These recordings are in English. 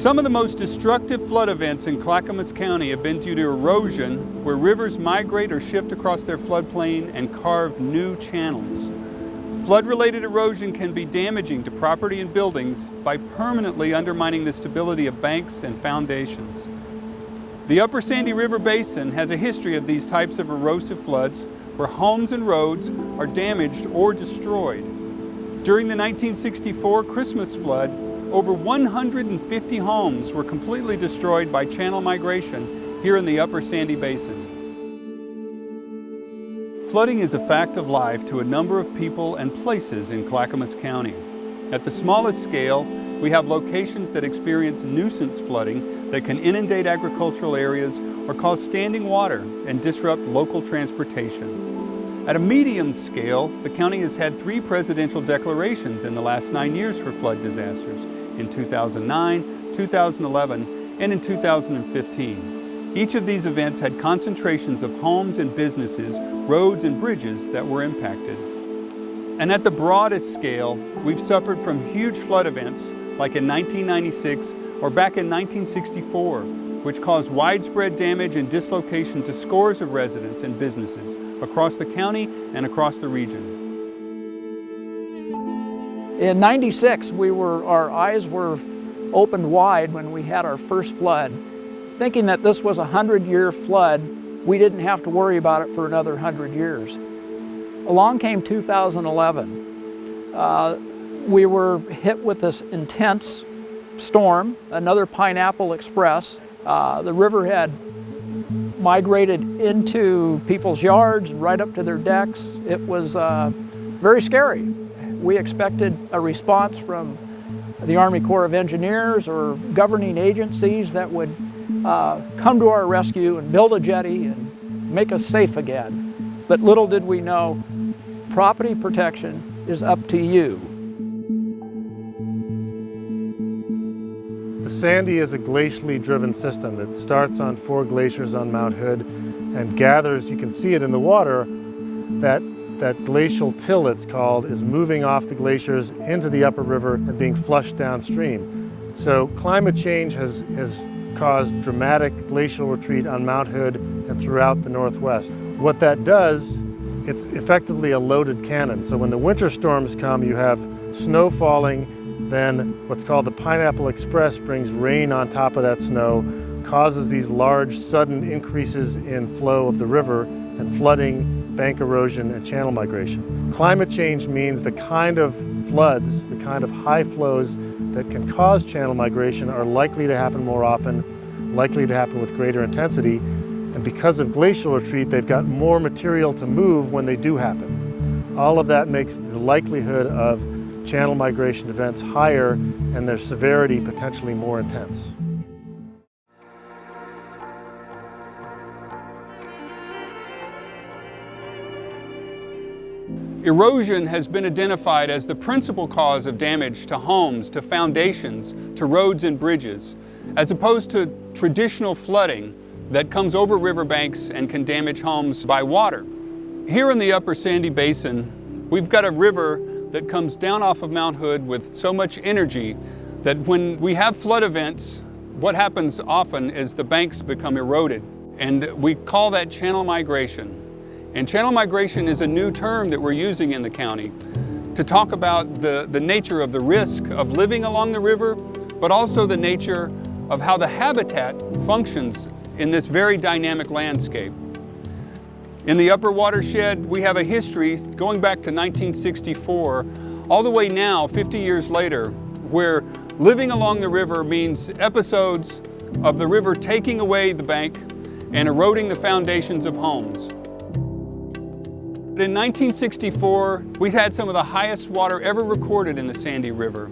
Some of the most destructive flood events in Clackamas County have been due to erosion, where rivers migrate or shift across their floodplain and carve new channels. Flood-related erosion can be damaging to property and buildings by permanently undermining the stability of banks and foundations. The Upper Sandy River Basin has a history of these types of erosive floods where homes and roads are damaged or destroyed. During the 1964 Christmas flood, over 150 homes were completely destroyed by channel migration here in the Upper Sandy Basin. Flooding is a fact of life to a number of people and places in Clackamas County. At the smallest scale, we have locations that experience nuisance flooding that can inundate agricultural areas or cause standing water and disrupt local transportation. At a medium scale, the county has had 3 presidential declarations in the last 9 years for flood disasters, in 2009, 2011, and in 2015. Each of these events had concentrations of homes and businesses, roads and bridges that were impacted. And at the broadest scale, we've suffered from huge flood events like in 1996 or back in 1964, which caused widespread damage and dislocation to scores of residents and businesses across the county and across the region. In '96, our eyes were opened wide when we had our first flood. Thinking that this was a 100-year flood, we didn't have to worry about it for another 100 years. Along came 2011. We were hit with this intense storm, another Pineapple Express. The river had migrated into people's yards and right up to their decks. It was very scary. We expected a response from the Army Corps of Engineers or governing agencies that would come to our rescue and build a jetty and make us safe again. But little did we know, property protection is up to you. The Sandy is a glacially driven system that starts on 4 glaciers on Mount Hood and gathers, you can see it in the water, that glacial till, it's called, is moving off the glaciers into the upper river and being flushed downstream. So climate change has caused dramatic glacial retreat on Mount Hood and throughout the Northwest. What that does, it's effectively a loaded cannon. So when the winter storms come, you have snow falling, then what's called the Pineapple Express brings rain on top of that snow, causes these large sudden increases in flow of the river and flooding, bank erosion, and channel migration. Climate change means the kind of floods, the kind of high flows that can cause channel migration are likely to happen more often, likely to happen with greater intensity, and because of glacial retreat, they've got more material to move when they do happen. All of that makes the likelihood of channel migration events higher and their severity potentially more intense. Erosion has been identified as the principal cause of damage to homes, to foundations, to roads and bridges, as opposed to traditional flooding that comes over riverbanks and can damage homes by water. Here in the Upper Sandy Basin, we've got a river that comes down off of Mount Hood with so much energy that when we have flood events, what happens often is the banks become eroded, and we call that channel migration. And channel migration is a new term that we're using in the county to talk about the nature of the risk of living along the river, but also the nature of how the habitat functions in this very dynamic landscape. In the upper watershed, we have a history going back to 1964, all the way now, 50 years later, where living along the river means episodes of the river taking away the bank and eroding the foundations of homes. In 1964, we had some of the highest water ever recorded in the Sandy River.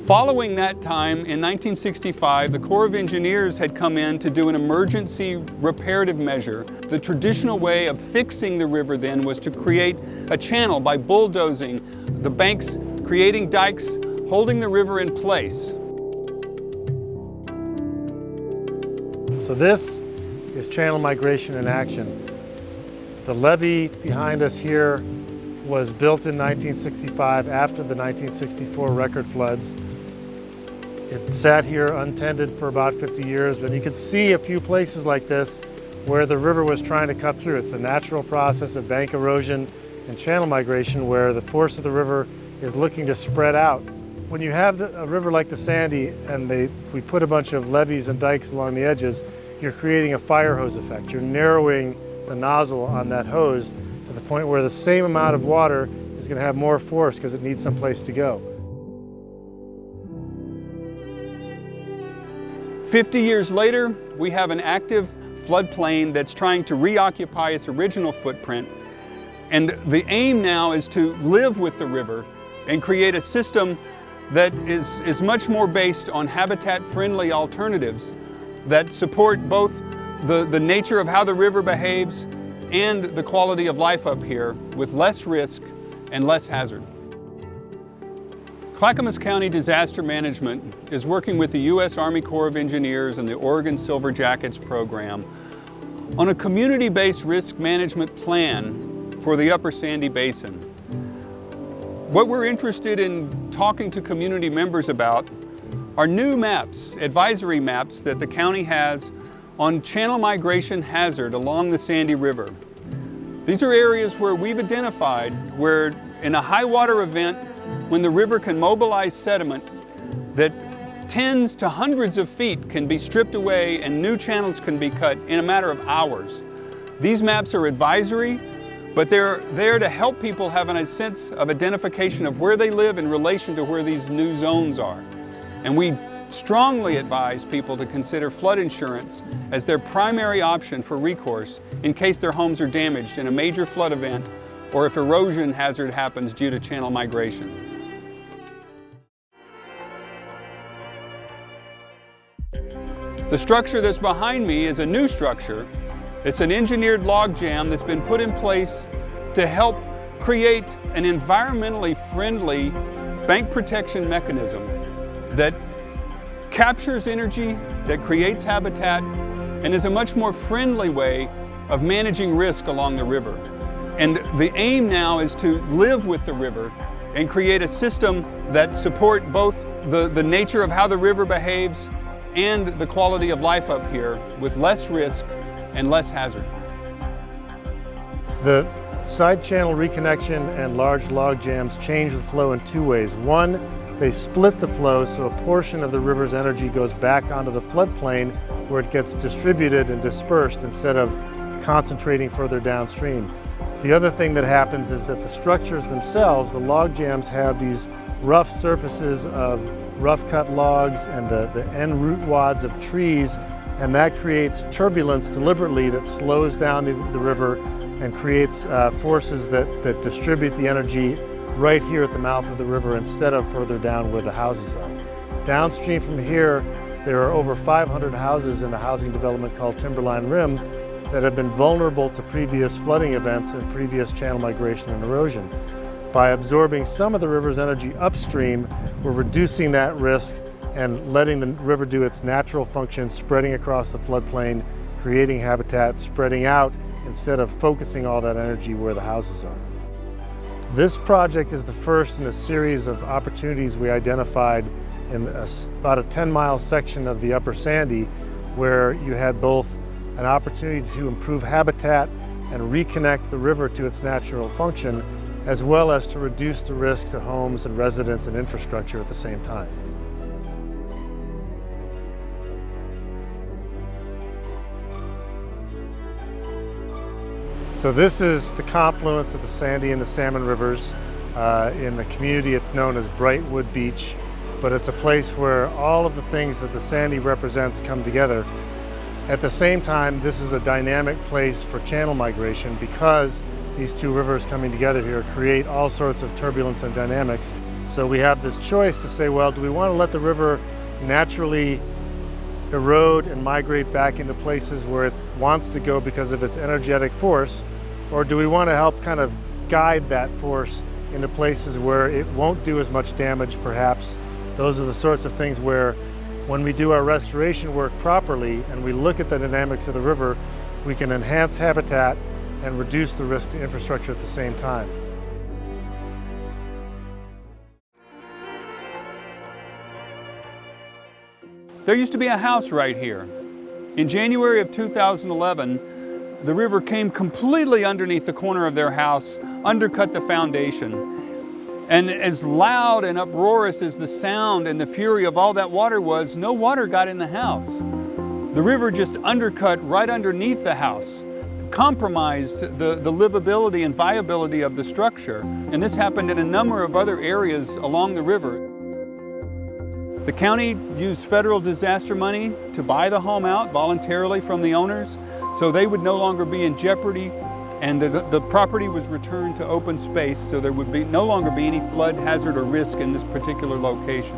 Following that time, in 1965, the Corps of Engineers had come in to do an emergency reparative measure. The traditional way of fixing the river then was to create a channel by bulldozing the banks, creating dikes, holding the river in place. So this is channel migration in action. The levee behind us here was built in 1965 after the 1964 record floods. It sat here untended for about 50 years, but you can see a few places like this where the river was trying to cut through. It's a natural process of bank erosion and channel migration where the force of the river is looking to spread out. When you have a river like the Sandy and we put a bunch of levees and dikes along the edges, you're creating a fire hose effect. You're narrowing the nozzle on that hose to the point where the same amount of water is going to have more force because it needs some place to go. 50 years later, we have an active floodplain that's trying to reoccupy its original footprint. And the aim now is to live with the river and create a system that is much more based on habitat-friendly alternatives that support both the nature of how the river behaves and the quality of life up here with less risk and less hazard. Clackamas County Disaster Management is working with the U.S. Army Corps of Engineers and the Oregon Silver Jackets program on a community-based risk management plan for the Upper Sandy Basin. What we're interested in talking to community members about are new maps, advisory maps that the county has on channel migration hazard along the Sandy River. These are areas where we've identified where in a high water event, when the river can mobilize sediment, that tens to hundreds of feet can be stripped away and new channels can be cut in a matter of hours. These maps are advisory, but they're there to help people have a sense of identification of where they live in relation to where these new zones are. And we strongly advise people to consider flood insurance as their primary option for recourse in case their homes are damaged in a major flood event or if erosion hazard happens due to channel migration. The structure that's behind me is a new structure. It's an engineered log jam that's been put in place to help create an environmentally friendly bank protection mechanism that captures energy, that creates habitat, and is a much more friendly way of managing risk along the river. And the aim now is to live with the river and create a system that support both the nature of how the river behaves and the quality of life up here with less risk and less hazard. The side channel reconnection and large log jams change the flow in two ways. One, they split the flow so a portion of the river's energy goes back onto the floodplain where it gets distributed and dispersed instead of concentrating further downstream. The other thing that happens is that the structures themselves, the log jams, have these rough surfaces of rough cut logs and the end root wads of trees, and that creates turbulence deliberately that slows down the river and creates forces that distribute the energy right here at the mouth of the river instead of further down where the houses are. Downstream from here, there are over 500 houses in a housing development called Timberline Rim that have been vulnerable to previous flooding events and previous channel migration and erosion. By absorbing some of the river's energy upstream, we're reducing that risk and letting the river do its natural function, spreading across the floodplain, creating habitat, spreading out instead of focusing all that energy where the houses are. This project is the first in a series of opportunities we identified in about a 10-mile section of the Upper Sandy where you had both an opportunity to improve habitat and reconnect the river to its natural function, as well as to reduce the risk to homes and residents and infrastructure at the same time. So this is the confluence of the Sandy and the Salmon Rivers. In the community it's known as Brightwood Beach, but it's a place where all of the things that the Sandy represents come together. At the same time, this is a dynamic place for channel migration because these two rivers coming together here create all sorts of turbulence and dynamics. So we have this choice to say, well, do we want to let the river naturally erode and migrate back into places where it wants to go because of its energetic force, or do we want to help kind of guide that force into places where it won't do as much damage perhaps? Those are the sorts of things where when we do our restoration work properly and we look at the dynamics of the river, we can enhance habitat and reduce the risk to infrastructure at the same time. There used to be a house right here. In January of 2011, the river came completely underneath the corner of their house, undercut the foundation. And as loud and uproarious as the sound and the fury of all that water was, no water got in the house. The river just undercut right underneath the house, compromised the livability and viability of the structure. And this happened in a number of other areas along the river. The county used federal disaster money to buy the home out voluntarily from the owners, so they would no longer be in jeopardy, and the property was returned to open space, so there would no longer be any flood hazard or risk in this particular location.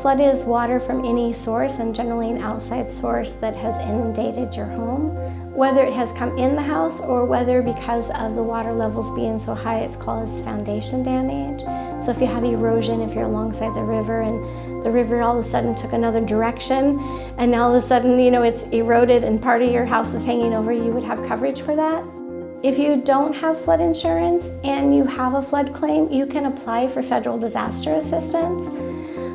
Flood is water from any source, and generally an outside source that has inundated your home. Whether it has come in the house or whether because of the water levels being so high it's caused foundation damage. So if you have erosion, if you're alongside the river and the river all of a sudden took another direction and now all of a sudden, it's eroded and part of your house is hanging over, you would have coverage for that. If you don't have flood insurance and you have a flood claim, you can apply for federal disaster assistance.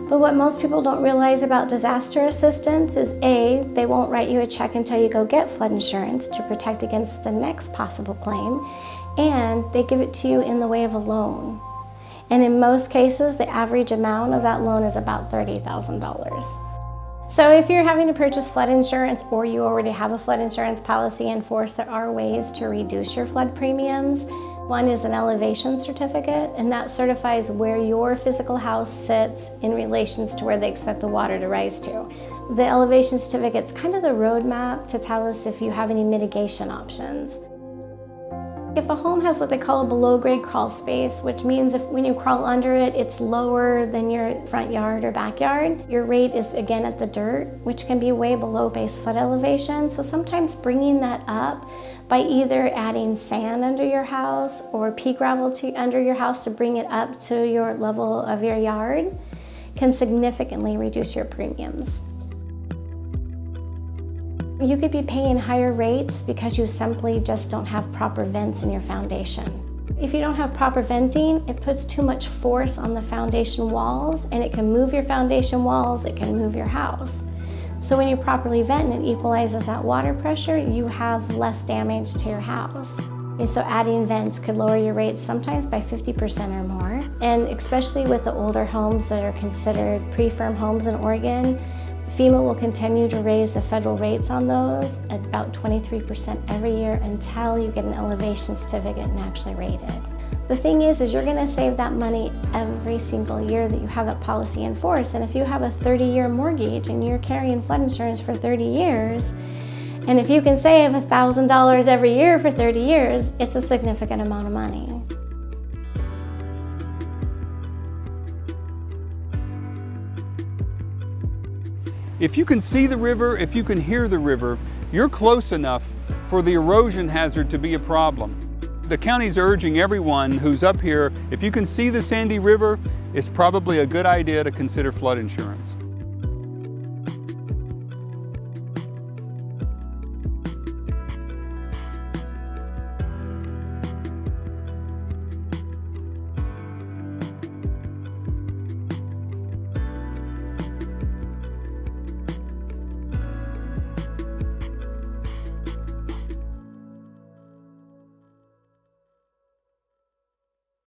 But what most people don't realize about disaster assistance is A, they won't write you a check until you go get flood insurance to protect against the next possible claim, and they give it to you in the way of a loan. And in most cases, the average amount of that loan is about $30,000. So if you're having to purchase flood insurance or you already have a flood insurance policy in force, there are ways to reduce your flood premiums. One is an elevation certificate, and that certifies where your physical house sits in relation to where they expect the water to rise to. The elevation certificate is kind of the roadmap to tell us if you have any mitigation options. If a home has what they call a below-grade crawl space, which means when you crawl under it, it's lower than your front yard or backyard, your rate is again at the dirt, which can be way below base flood elevation. So sometimes bringing that up by either adding sand under your house or pea gravel under your house to bring it up to your level of your yard can significantly reduce your premiums. You could be paying higher rates because you simply just don't have proper vents in your foundation. If you don't have proper venting, it puts too much force on the foundation walls, and it can move your foundation walls, it can move your house. So when you properly vent and it equalizes that water pressure, you have less damage to your house. And so adding vents could lower your rates sometimes by 50% or more. And especially with the older homes that are considered pre-firm homes in Oregon, FEMA will continue to raise the federal rates on those at about 23% every year until you get an elevation certificate and actually rated. The thing is you're going to save that money every single year that you have that policy in force. And if you have a 30-year mortgage and you're carrying flood insurance for 30 years, and if you can save $1,000 every year for 30 years, it's a significant amount of money. If you can see the river, if you can hear the river, you're close enough for the erosion hazard to be a problem. The county's urging everyone who's up here, if you can see the Sandy River, it's probably a good idea to consider flood insurance.